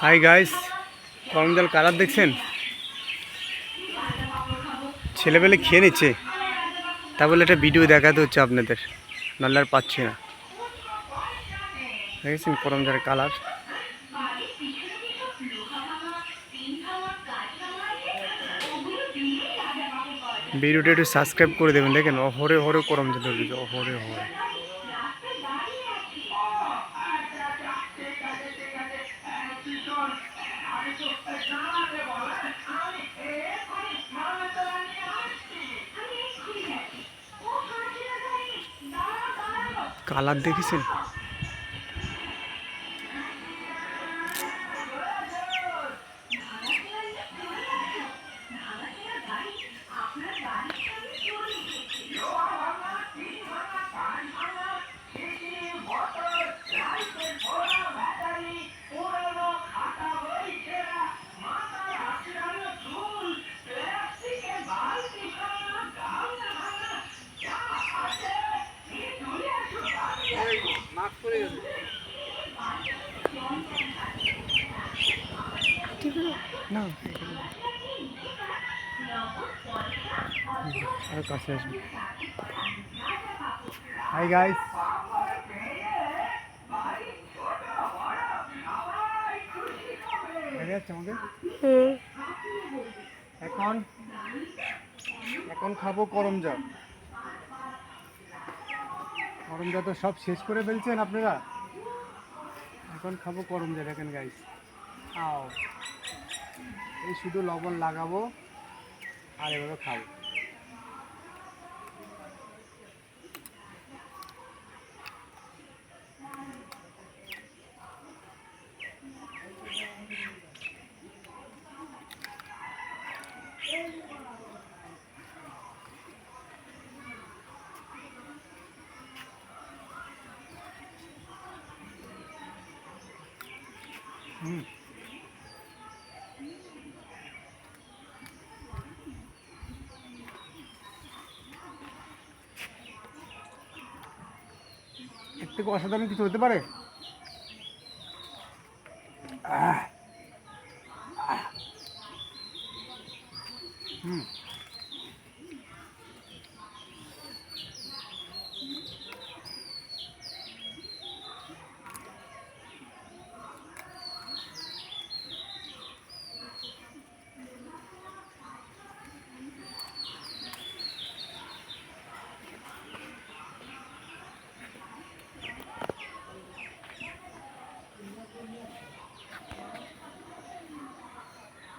Hi guys, Karamjal colour দেখছেন? ছেলেবেলে খেয়ে নিচ্ছে, তা বলে একটা ভিডিও দেখাতে হচ্ছে আপনাদের, নাহলে আর পাচ্ছি না। দেখেছেন করমজলের কালার? ভিডিওটা একটু সাবস্ক্রাইব করে দেবেন। দেখেন অহরে হরে করমজল হয়ে, অহরে হরে। কালার দেখেছেন? না আর কাছে আসবে। হাই গাইস, দেখা যাচ্ছে আমাকে? এখন এখন খাবো করমজল। করমজল তো সব শেষ করে ফেলছেন আপনারা, এখন খাবো করমজল। দেখেন গাইস, খাও। এই শুধু লবণ লাগাবো আর এভাবে খাবো। এর থেকে অসাধারণ কিছু হতে পারে?